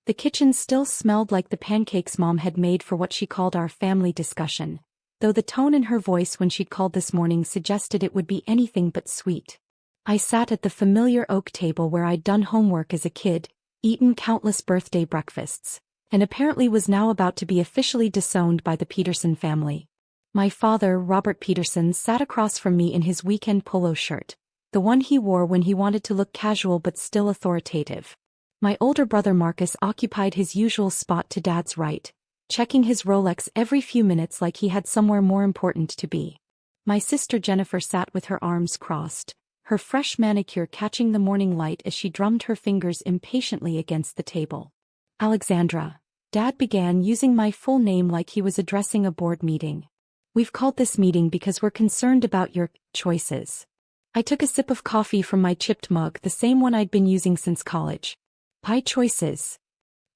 The kitchen still smelled like the pancakes Mom had made for what she called our family discussion, though the tone in her voice when she'd called this morning suggested it would be anything but sweet. I sat at the familiar oak table where I'd done homework as a kid, eaten countless birthday breakfasts, and apparently was now about to be officially disowned by the Peterson family. My father, Robert Peterson, sat across from me in his weekend polo shirt, the one he wore when he wanted to look casual but still authoritative. My older brother Marcus occupied his usual spot to Dad's right, checking his Rolex every few minutes like he had somewhere more important to be. My sister Jennifer sat with her arms crossed, her fresh manicure catching the morning light as she drummed her fingers impatiently against the table. Alexandra, Dad began, using my full name like he was addressing a board meeting. We've called this meeting because we're concerned about your choices. I took a sip of coffee from my chipped mug, the same one I'd been using since college. Pie choices.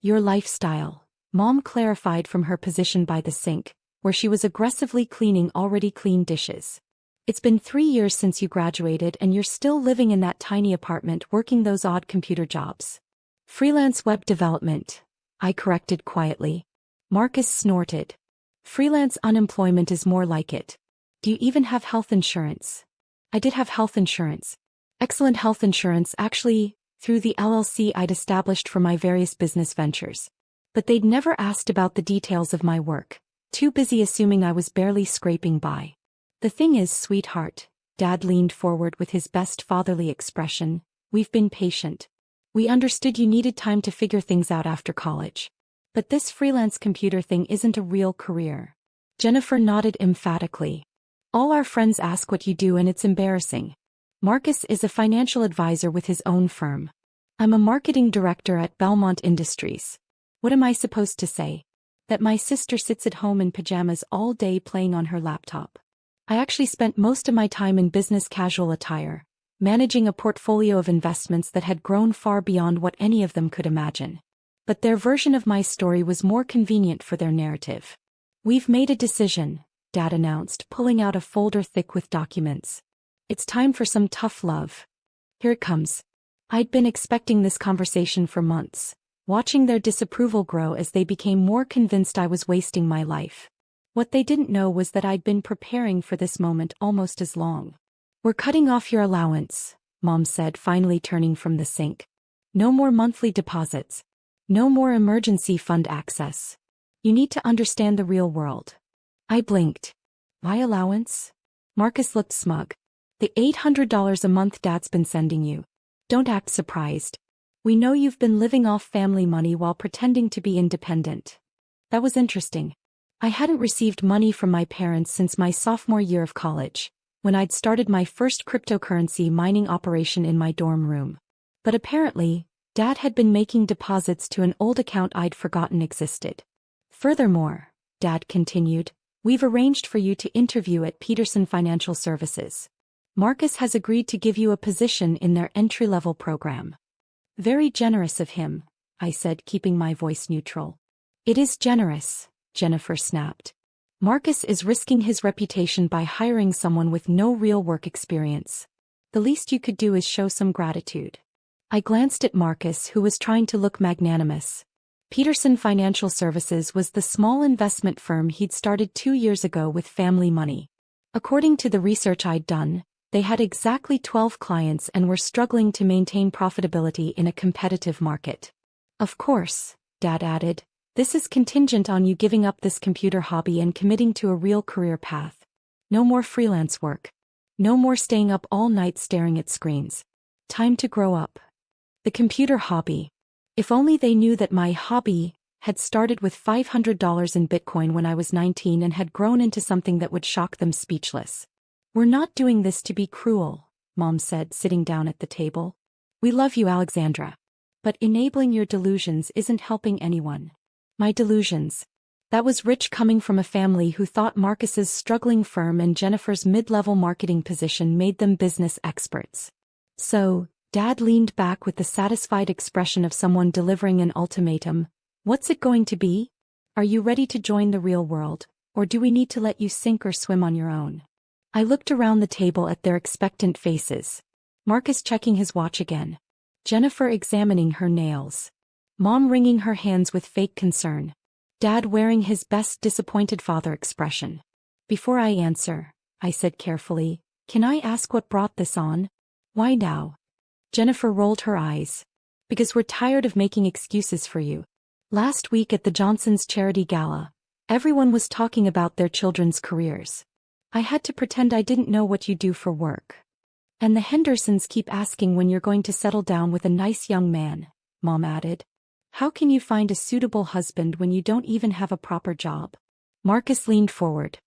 Your lifestyle, Mom clarified from her position by the sink, where she was aggressively cleaning already clean dishes. It's been 3 years since you graduated and you're still living in that tiny apartment working those odd computer jobs. Freelance web development, I corrected quietly. Marcus snorted. Freelance unemployment is more like it. Do you even have health insurance? I did have health insurance. Excellent health insurance, actually, through the LLC I'd established for my various business ventures. But they'd never asked about the details of my work, too busy assuming I was barely scraping by. The thing is, sweetheart, Dad leaned forward with his best fatherly expression, we've been patient. We understood you needed time to figure things out after college. But this freelance computer thing isn't a real career. Jennifer nodded emphatically. All our friends ask what you do and it's embarrassing. Marcus is a financial advisor with his own firm. I'm a marketing director at Belmont Industries. What am I supposed to say? That my sister sits at home in pajamas all day playing on her laptop. I actually spent most of my time in business casual attire, managing a portfolio of investments that had grown far beyond what any of them could imagine. But their version of my story was more convenient for their narrative. We've made a decision, Dad announced, pulling out a folder thick with documents. It's time for some tough love. Here it comes. I'd been expecting this conversation for months, watching their disapproval grow as they became more convinced I was wasting my life. What they didn't know was that I'd been preparing for this moment almost as long. We're cutting off your allowance, Mom said, finally turning from the sink. No more monthly deposits. No more emergency fund access. You need to understand the real world. I blinked. Why allowance? Marcus looked smug. The $800 a month Dad's been sending you. Don't act surprised. We know you've been living off family money while pretending to be independent. That was interesting. I hadn't received money from my parents since my sophomore year of college, when I'd started my first cryptocurrency mining operation in my dorm room. But apparently, Dad had been making deposits to an old account I'd forgotten existed. Furthermore, Dad continued, we've arranged for you to interview at Peterson Financial Services. Marcus has agreed to give you a position in their entry-level program. Very generous of him, I said, keeping my voice neutral. It is generous, Jennifer snapped. Marcus is risking his reputation by hiring someone with no real work experience. The least you could do is show some gratitude. I glanced at Marcus, who was trying to look magnanimous. Peterson Financial Services was the small investment firm he'd started 2 years ago with family money. According to the research I'd done, they had exactly 12 clients and were struggling to maintain profitability in a competitive market. Of course, Dad added, this is contingent on you giving up this computer hobby and committing to a real career path. No more freelance work. No more staying up all night staring at screens. Time to grow up. The computer hobby. If only they knew that my hobby had started with $500 in Bitcoin when I was 19 and had grown into something that would shock them speechless. We're not doing this to be cruel, Mom said, sitting down at the table. We love you, Alexandra. But enabling your delusions isn't helping anyone. My delusions. That was rich coming from a family who thought Marcus's struggling firm and Jennifer's mid-level marketing position made them business experts. So, Dad leaned back with the satisfied expression of someone delivering an ultimatum. What's it going to be? Are you ready to join the real world, or do we need to let you sink or swim on your own? I looked around the table at their expectant faces. Marcus checking his watch again. Jennifer examining her nails. Mom wringing her hands with fake concern. Dad wearing his best disappointed father expression. Before I answer, I said carefully, can I ask what brought this on? Why now? Jennifer rolled her eyes. Because we're tired of making excuses for you. Last week at the Johnsons' charity gala, everyone was talking about their children's careers. I had to pretend I didn't know what you do for work. And the Hendersons keep asking when you're going to settle down with a nice young man, Mom added. How can you find a suitable husband when you don't even have a proper job? Marcus leaned forward.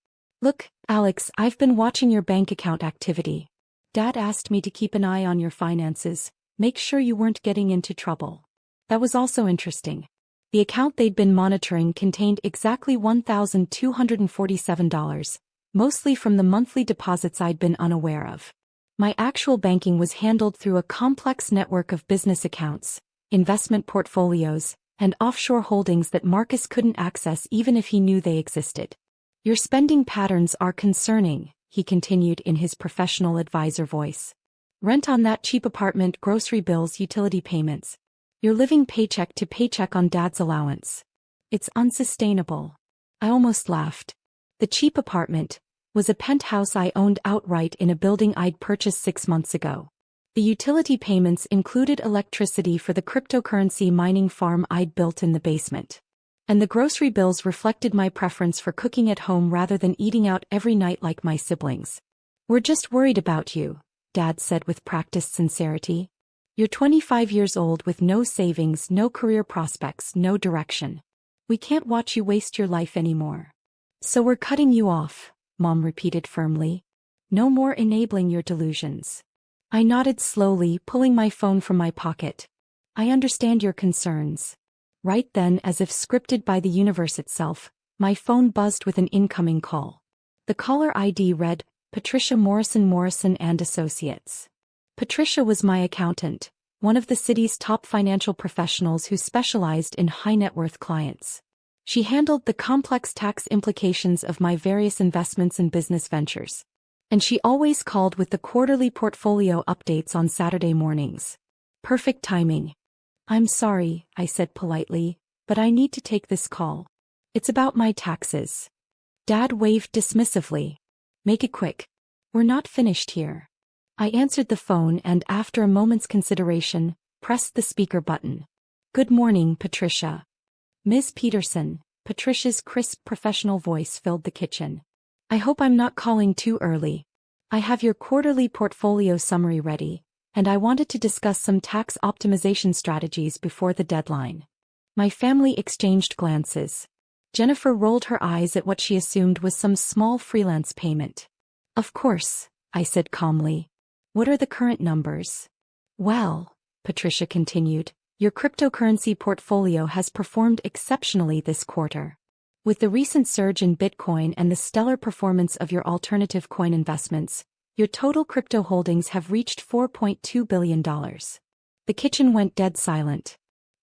Look, Alex, I've been watching your bank account activity. Dad asked me to keep an eye on your finances, make sure you weren't getting into trouble. That was also interesting. The account they'd been monitoring contained exactly $1,247, mostly from the monthly deposits I'd been unaware of. My actual banking was handled through a complex network of business accounts, investment portfolios, and offshore holdings that Marcus couldn't access even if he knew they existed. Your spending patterns are concerning, he continued in his professional advisor voice. Rent on that cheap apartment, grocery bills, utility payments. You're living paycheck to paycheck on Dad's allowance. It's unsustainable. I almost laughed. The cheap apartment was a penthouse I owned outright in a building I'd purchased 6 months ago. The utility payments included electricity for the cryptocurrency mining farm I'd built in the basement. And the grocery bills reflected my preference for cooking at home rather than eating out every night like my siblings. We're just worried about you, Dad said with practiced sincerity. You're 25 years old with no savings, no career prospects, no direction. We can't watch you waste your life anymore. So we're cutting you off, Mom repeated firmly. No more enabling your delusions. I nodded slowly, pulling my phone from my pocket. I understand your concerns. Right then, as if scripted by the universe itself, my phone buzzed with an incoming call. The caller ID read, Patricia Morrison and Associates. Patricia was my accountant, one of the city's top financial professionals who specialized in high-net-worth clients. She handled the complex tax implications of my various investments and business ventures. And she always called with the quarterly portfolio updates on Saturday mornings. Perfect timing. I'm sorry, I said politely, but I need to take this call. It's about my taxes. Dad waved dismissively. Make it quick. We're not finished here. I answered the phone and, after a moment's consideration, pressed the speaker button. Good morning, Patricia. Ms. Peterson. Patricia's crisp professional voice filled the kitchen. I hope I'm not calling too early. I have your quarterly portfolio summary ready, and I wanted to discuss some tax optimization strategies before the deadline. My family exchanged glances. Jennifer rolled her eyes at what she assumed was some small freelance payment. Of course, I said calmly. What are the current numbers? Well, Patricia continued, your cryptocurrency portfolio has performed exceptionally this quarter. With the recent surge in Bitcoin and the stellar performance of your alternative coin investments, your total crypto holdings have reached $4.2 billion. The kitchen went dead silent.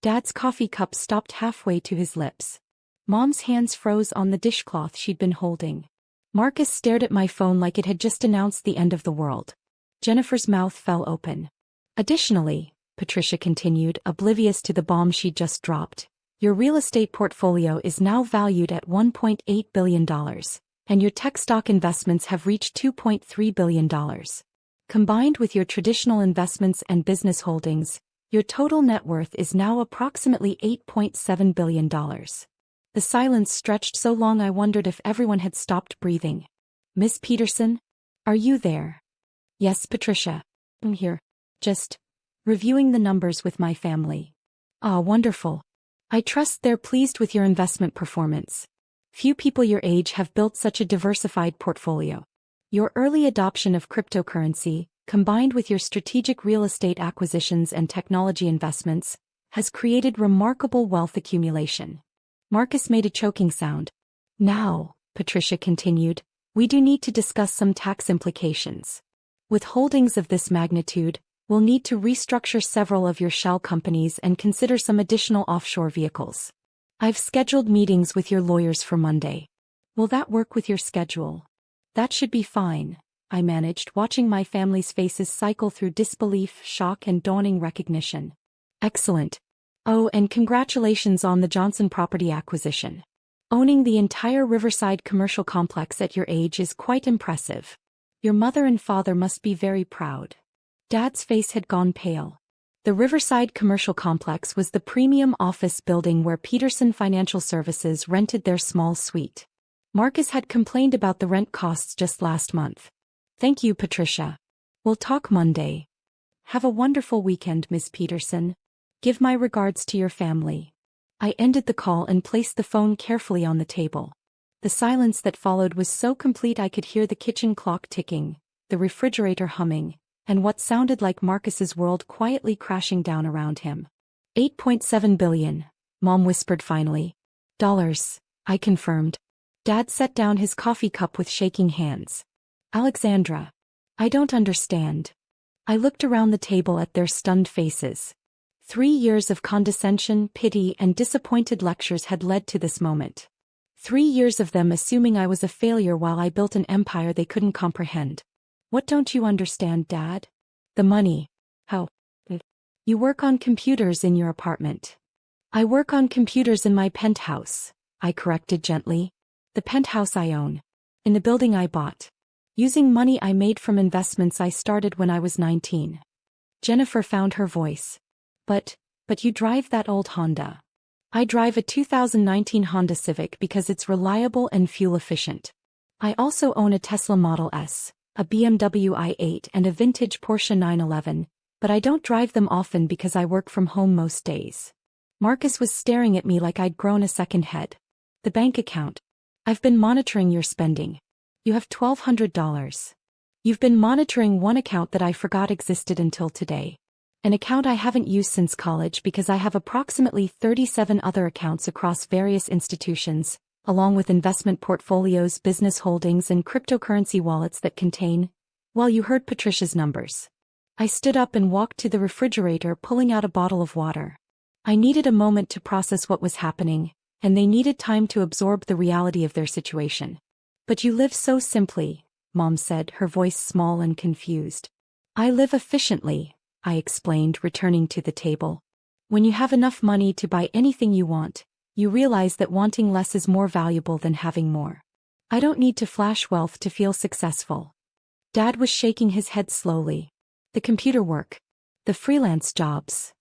Dad's coffee cup stopped halfway to his lips. Mom's hands froze on the dishcloth she'd been holding. Marcus stared at my phone like it had just announced the end of the world. Jennifer's mouth fell open. Additionally, Patricia continued, oblivious to the bomb she'd just dropped, your real estate portfolio is now valued at $1.8 billion, and your tech stock investments have reached $2.3 billion. Combined with your traditional investments and business holdings, your total net worth is now approximately $8.7 billion. The silence stretched so long I wondered if everyone had stopped breathing. Miss Peterson? Are you there? Yes, Patricia. I'm here. Just reviewing the numbers with my family. Ah, wonderful. I trust they're pleased with your investment performance. Few people your age have built such a diversified portfolio. Your early adoption of cryptocurrency, combined with your strategic real estate acquisitions and technology investments, has created remarkable wealth accumulation. Marcus made a choking sound. Now, Patricia continued, we do need to discuss some tax implications. With holdings of this magnitude, we'll need to restructure several of your shell companies and consider some additional offshore vehicles. I've scheduled meetings with your lawyers for Monday. Will that work with your schedule? That should be fine, I managed, watching my family's faces cycle through disbelief, shock, and dawning recognition. Excellent. Oh, and congratulations on the Johnson property acquisition. Owning the entire Riverside commercial complex at your age is quite impressive. Your mother and father must be very proud. Dad's face had gone pale. The Riverside commercial complex was the premium office building where Peterson Financial Services rented their small suite. Marcus had complained about the rent costs just last month. Thank you, Patricia. We'll talk Monday. Have a wonderful weekend, Miss Peterson. Give my regards to your family. I ended the call and placed the phone carefully on the table. The silence that followed was so complete I could hear the kitchen clock ticking, the refrigerator humming, and what sounded like Marcus's world quietly crashing down around him. $8.7 billion, Mom whispered finally. Dollars, I confirmed. Dad set down his coffee cup with shaking hands. Alexandra. I don't understand. I looked around the table at their stunned faces. 3 years of condescension, pity, and disappointed lectures had led to this moment. 3 years of them assuming I was a failure while I built an empire they couldn't comprehend. What don't you understand, Dad? The money. How? You work on computers in your apartment. I work on computers in my penthouse, I corrected gently. The penthouse I own. In the building I bought. Using money I made from investments I started when I was 19. Jennifer found her voice. But you drive that old Honda. I drive a 2019 Honda Civic because it's reliable and fuel efficient. I also own a Tesla Model S, a BMW i8 and a vintage Porsche 911, but I don't drive them often because I work from home most days. Marcus was staring at me like I'd grown a second head. The bank account. I've been monitoring your spending. You have $1,200. You've been monitoring one account that I forgot existed until today. An account I haven't used since college because I have approximately 37 other accounts across various institutions, along with investment portfolios, business holdings, and cryptocurrency wallets that contain, well, you heard Patricia's numbers. I stood up and walked to the refrigerator, pulling out a bottle of water. I needed a moment to process what was happening, and they needed time to absorb the reality of their situation. But you live so simply, Mom said, her voice small and confused. I live efficiently, I explained, returning to the table. When you have enough money to buy anything you want, you realize that wanting less is more valuable than having more. I don't need to flash wealth to feel successful. Dad was shaking his head slowly. The computer work. The freelance jobs.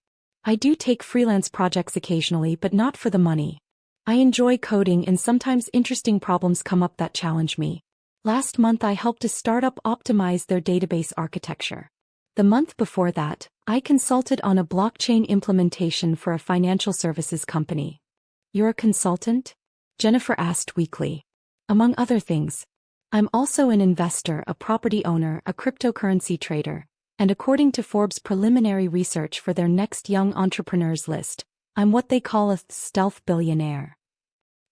I do take freelance projects occasionally, but not for the money. I enjoy coding and sometimes interesting problems come up that challenge me. Last month I helped a startup optimize their database architecture. The month before that, I consulted on a blockchain implementation for a financial services company. You're a consultant? Jennifer asked weakly. Among other things. I'm also an investor, a property owner, a cryptocurrency trader, and according to Forbes' preliminary research for their next young entrepreneurs list, I'm what they call a stealth billionaire.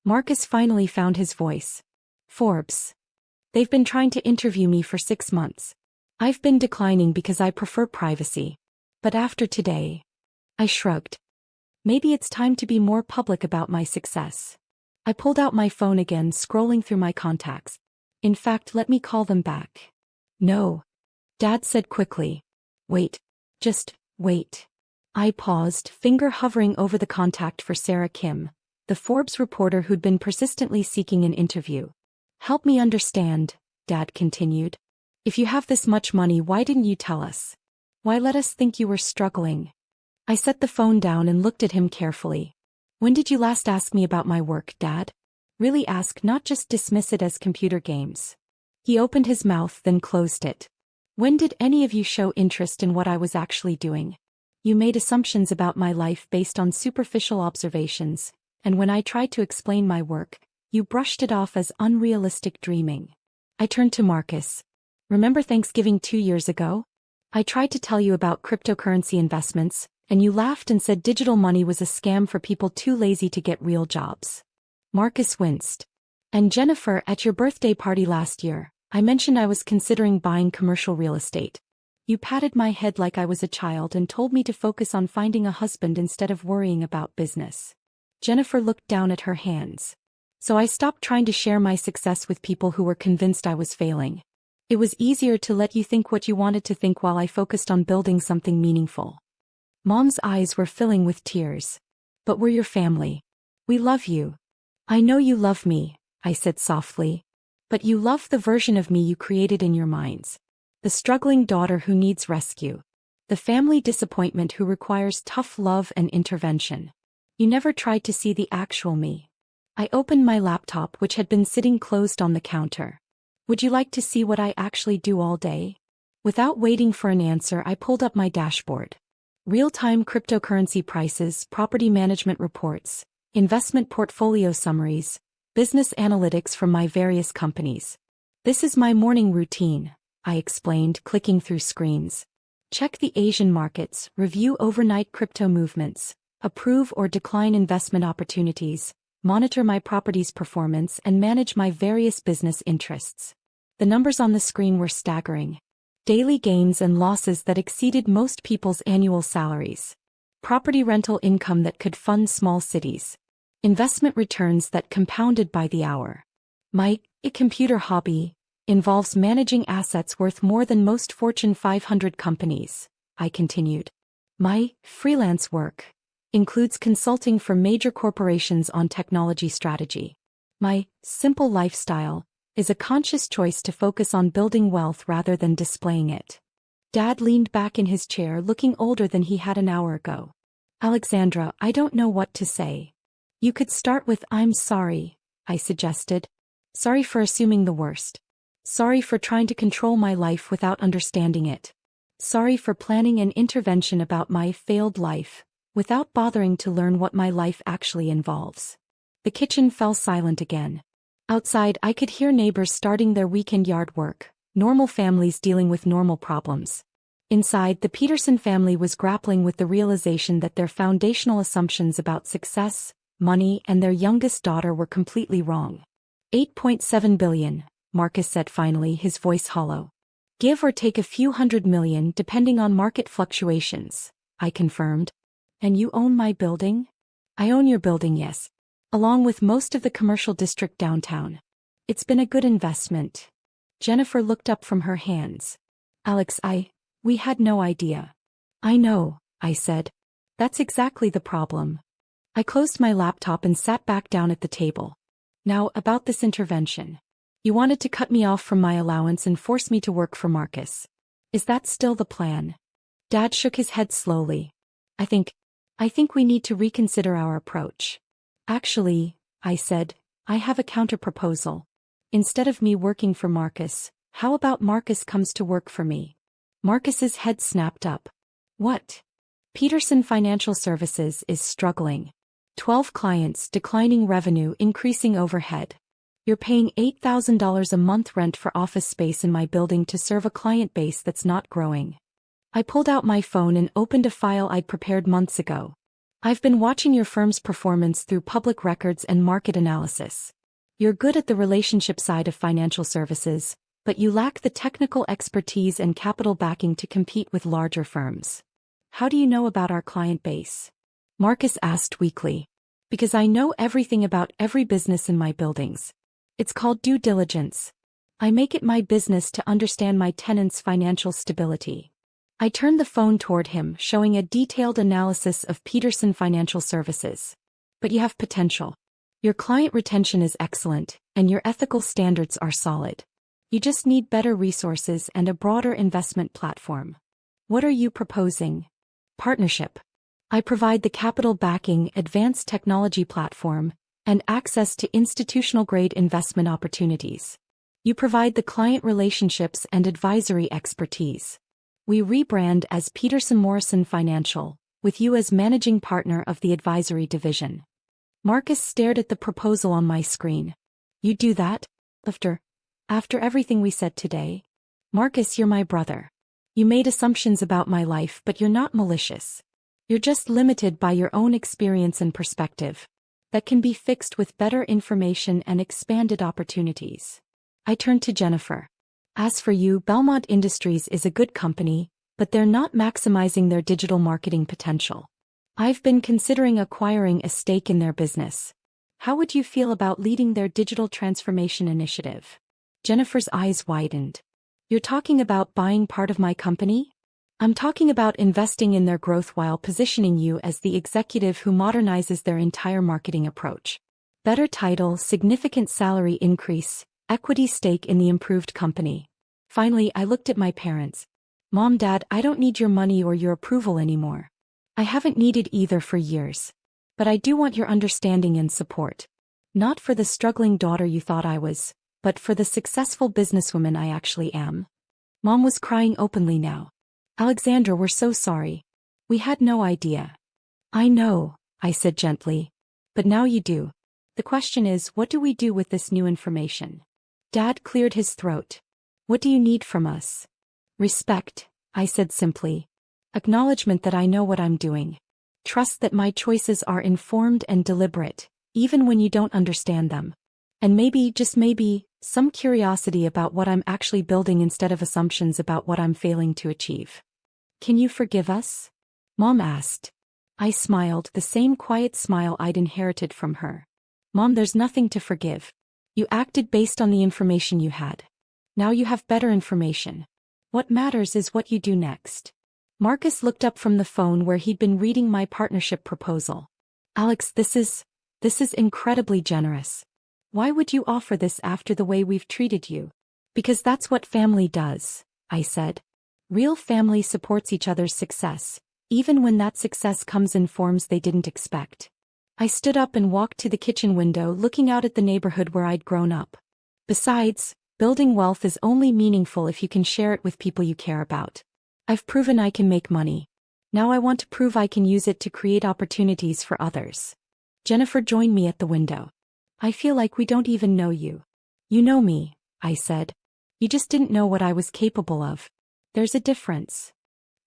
Marcus finally found his voice. Forbes. They've been trying to interview me for 6 months. I've been declining because I prefer privacy. But after today, I shrugged. Maybe it's time to be more public about my success. I pulled out my phone again, scrolling through my contacts. In fact, let me call them back. No. Dad said quickly. Wait. Just wait. I paused, finger hovering over the contact for Sarah Kim, the Forbes reporter who'd been persistently seeking an interview. Help me understand, Dad continued. If you have this much money, why didn't you tell us? Why let us think you were struggling? I set the phone down and looked at him carefully. When did you last ask me about my work, Dad? Really ask, not just dismiss it as computer games. He opened his mouth, then closed it. When did any of you show interest in what I was actually doing? You made assumptions about my life based on superficial observations, and when I tried to explain my work, you brushed it off as unrealistic dreaming. I turned to Marcus. Remember Thanksgiving 2 years ago? I tried to tell you about cryptocurrency investments, and you laughed and said digital money was a scam for people too lazy to get real jobs. Marcus winced. And Jennifer, at your birthday party last year, I mentioned I was considering buying commercial real estate. You patted my head like I was a child and told me to focus on finding a husband instead of worrying about business. Jennifer looked down at her hands. So I stopped trying to share my success with people who were convinced I was failing. It was easier to let you think what you wanted to think while I focused on building something meaningful. Mom's eyes were filling with tears. But we're your family. We love you. I know you love me, I said softly. But you love the version of me you created in your minds. The struggling daughter who needs rescue. The family disappointment who requires tough love and intervention. You never tried to see the actual me. I opened my laptop, which had been sitting closed on the counter. Would you like to see what I actually do all day? Without waiting for an answer, I pulled up my dashboard. Real-time cryptocurrency prices, property management reports, investment portfolio summaries, business analytics from my various companies. This is my morning routine, I explained, clicking through screens. Check the Asian markets, review overnight crypto movements, approve or decline investment opportunities, monitor my property's performance, and manage my various business interests. The numbers on the screen were staggering. Daily gains and losses that exceeded most people's annual salaries. Property rental income that could fund small cities. Investment returns that compounded by the hour. My computer hobby involves managing assets worth more than most Fortune 500 companies, I continued. My freelance work includes consulting for major corporations on technology strategy. My simple lifestyle is a conscious choice to focus on building wealth rather than displaying it. Dad leaned back in his chair, looking older than he had an hour ago. Alexandra, I don't know what to say. You could start with "I'm sorry," I suggested. Sorry for assuming the worst. Sorry for trying to control my life without understanding it. Sorry for planning an intervention about my failed life, without bothering to learn what my life actually involves. The kitchen fell silent again. Outside, I could hear neighbors starting their weekend yard work, normal families dealing with normal problems. Inside, the Peterson family was grappling with the realization that their foundational assumptions about success, money, and their youngest daughter were completely wrong. $8.7 billion, Marcus said finally, his voice hollow. Give or take a few $100 million depending on market fluctuations, I confirmed. And you own my building? I own your building, yes. Along with most of the commercial district downtown. It's been a good investment. Jennifer looked up from her hands. Alex, we had no idea. I know, I said. That's exactly the problem. I closed my laptop and sat back down at the table. Now, about this intervention. You wanted to cut me off from my allowance and force me to work for Marcus. Is that still the plan? Dad shook his head slowly. I think we need to reconsider our approach. Actually, I said, I have a counterproposal. Instead of me working for Marcus, how about Marcus comes to work for me? Marcus's head snapped up. What? Peterson Financial Services is struggling. 12 clients, declining revenue, increasing overhead. You're paying $8,000 a month rent for office space in my building to serve a client base that's not growing. I pulled out my phone and opened a file I'd prepared months ago. I've been watching your firm's performance through public records and market analysis. You're good at the relationship side of financial services, but you lack the technical expertise and capital backing to compete with larger firms. How do you know about our client base? Marcus asked weakly. Because I know everything about every business in my buildings. It's called due diligence. I make it my business to understand my tenants' financial stability. I turned the phone toward him, showing a detailed analysis of Peterson Financial Services. But you have potential. Your client retention is excellent, and your ethical standards are solid. You just need better resources and a broader investment platform. What are you proposing? Partnership. I provide the capital backing, advanced technology platform, and access to institutional-grade investment opportunities. You provide the client relationships and advisory expertise. We rebrand as Peterson Morrison Financial, with you as managing partner of the advisory division. Marcus stared at the proposal on my screen. You do that? After everything we said today? Marcus, you're my brother. You made assumptions about my life, but you're not malicious. You're just limited by your own experience and perspective. That can be fixed with better information and expanded opportunities. I turned to Jennifer. As for you, Belmont Industries is a good company, but they're not maximizing their digital marketing potential. I've been considering acquiring a stake in their business. How would you feel about leading their digital transformation initiative? Jennifer's eyes widened. You're talking about buying part of my company? I'm talking about investing in their growth while positioning you as the executive who modernizes their entire marketing approach. Better title, significant salary increase, equity stake in the improved company. Finally, I looked at my parents. Mom, Dad, I don't need your money or your approval anymore. I haven't needed either for years. But I do want your understanding and support. Not for the struggling daughter you thought I was, but for the successful businesswoman I actually am. Mom was crying openly now. Alexandra, we're so sorry. We had no idea. I know, I said gently. But now you do. The question is, what do we do with this new information? Dad cleared his throat. What do you need from us? Respect, I said simply. Acknowledgement that I know what I'm doing. Trust that my choices are informed and deliberate, even when you don't understand them. And maybe, just maybe, some curiosity about what I'm actually building instead of assumptions about what I'm failing to achieve. Can you forgive us? Mom asked. I smiled, the same quiet smile I'd inherited from her. Mom, there's nothing to forgive. You acted based on the information you had. Now you have better information. What matters is what you do next. Marcus looked up from the phone where he'd been reading my partnership proposal. Alex, this is incredibly generous. Why would you offer this after the way we've treated you? Because that's what family does, I said. Real family supports each other's success, even when that success comes in forms they didn't expect. I stood up and walked to the kitchen window, looking out at the neighborhood where I'd grown up. Besides, building wealth is only meaningful if you can share it with people you care about. I've proven I can make money. Now I want to prove I can use it to create opportunities for others. Jennifer joined me at the window. I feel like we don't even know you. You know me, I said. You just didn't know what I was capable of. There's a difference.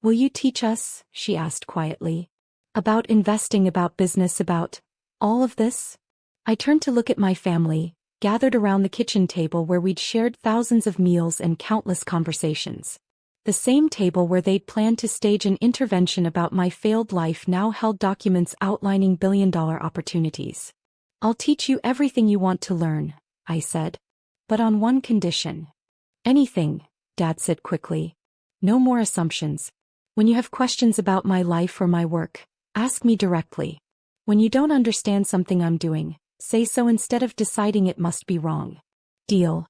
Will you teach us, she asked quietly, about investing, about business, about all of this? I turned to look at my family, gathered around the kitchen table where we'd shared thousands of meals and countless conversations. The same table where they'd planned to stage an intervention about my failed life now held documents outlining billion-dollar opportunities. I'll teach you everything you want to learn, I said. But on one condition. Anything, Dad said quickly. No more assumptions. When you have questions about my life or my work, ask me directly. When you don't understand something I'm doing, say so instead of deciding it must be wrong. Deal.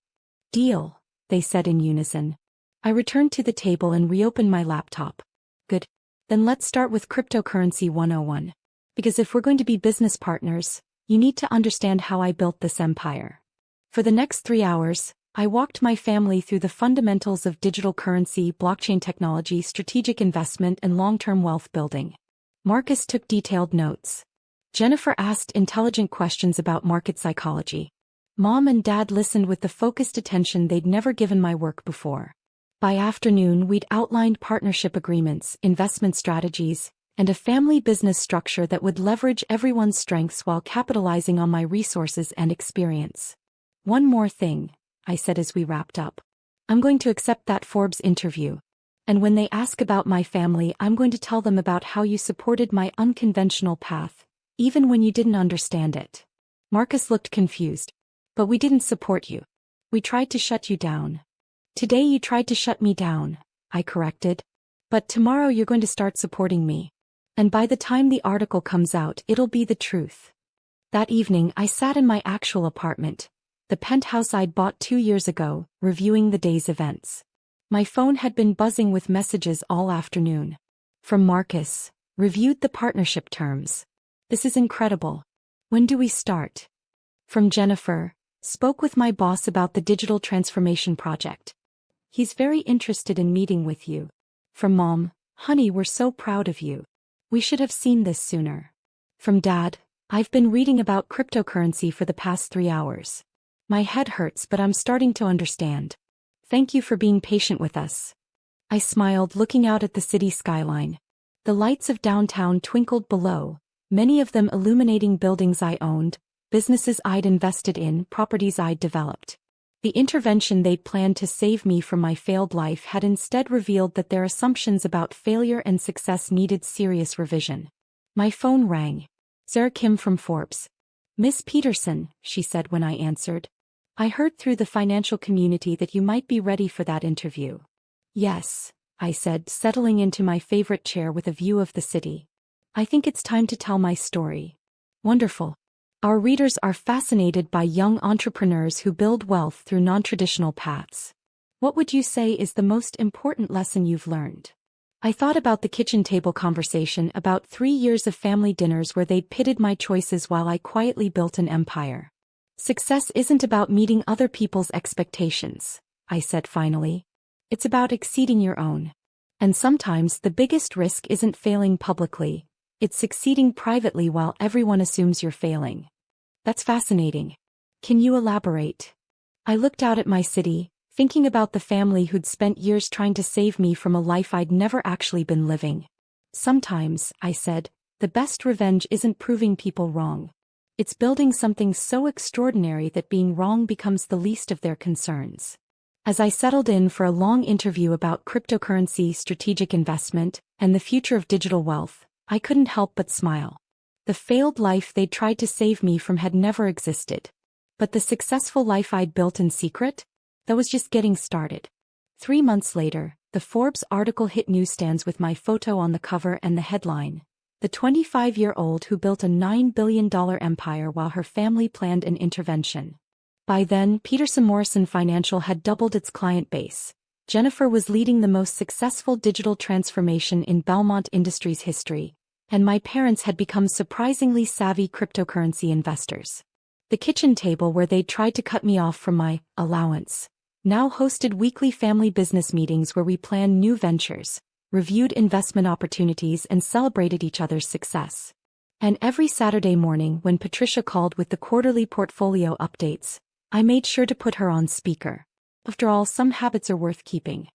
Deal, they said in unison. I returned to the table and reopened my laptop. Good. Then let's start with cryptocurrency 101. Because if we're going to be business partners, you need to understand how I built this empire. For the next 3 hours, I walked my family through the fundamentals of digital currency, blockchain technology, strategic investment, and long-term wealth building. Marcus took detailed notes. Jennifer asked intelligent questions about market psychology. Mom and Dad listened with the focused attention they'd never given my work before. By afternoon, we'd outlined partnership agreements, investment strategies, and a family business structure that would leverage everyone's strengths while capitalizing on my resources and experience. One more thing, I said as we wrapped up. I'm going to accept that Forbes interview. And when they ask about my family, I'm going to tell them about how you supported my unconventional path, even when you didn't understand it. Marcus looked confused. But we didn't support you. We tried to shut you down. Today you tried to shut me down, I corrected. But tomorrow you're going to start supporting me. And by the time the article comes out, it'll be the truth. That evening I sat in my actual apartment, the penthouse I'd bought 2 years ago, reviewing the day's events. My phone had been buzzing with messages all afternoon. From Marcus, reviewed the partnership terms. This is incredible. When do we start? From Jennifer, spoke with my boss about the digital transformation project. He's very interested in meeting with you. From Mom, honey, we're so proud of you. We should have seen this sooner. From Dad, I've been reading about cryptocurrency for the past 3 hours. My head hurts, but I'm starting to understand. Thank you for being patient with us. I smiled, looking out at the city skyline. The lights of downtown twinkled below, many of them illuminating buildings I owned, businesses I'd invested in, properties I'd developed. The intervention they'd planned to save me from my failed life had instead revealed that their assumptions about failure and success needed serious revision. My phone rang. Sarah Kim from Forbes. Miss Peterson, she said when I answered. I heard through the financial community that you might be ready for that interview. Yes, I said, settling into my favorite chair with a view of the city. I think it's time to tell my story. Wonderful. Our readers are fascinated by young entrepreneurs who build wealth through non-traditional paths. What would you say is the most important lesson you've learned? I thought about the kitchen table conversation, about 3 years of family dinners where they'd pitted my choices while I quietly built an empire. Success isn't about meeting other people's expectations, I said finally. It's about exceeding your own. And sometimes the biggest risk isn't failing publicly, it's succeeding privately while everyone assumes you're failing. That's fascinating. Can you elaborate? I looked out at my city, thinking about the family who'd spent years trying to save me from a life I'd never actually been living. Sometimes, I said, the best revenge isn't proving people wrong. It's building something so extraordinary that being wrong becomes the least of their concerns. As I settled in for a long interview about cryptocurrency, strategic investment, and the future of digital wealth, I couldn't help but smile. The failed life they'd tried to save me from had never existed. But the successful life I'd built in secret? That was just getting started. 3 months later, the Forbes article hit newsstands with my photo on the cover and the headline, "The 25-year-old who built a $9 billion empire while her family planned an intervention." By then, Peterson Morrison Financial had doubled its client base. Jennifer was leading the most successful digital transformation in Belmont Industries history, and my parents had become surprisingly savvy cryptocurrency investors. The kitchen table where they'd tried to cut me off from my allowance now hosted weekly family business meetings where we planned new ventures, reviewed investment opportunities, and celebrated each other's success. And every Saturday morning when Patricia called with the quarterly portfolio updates, I made sure to put her on speaker. After all, some habits are worth keeping.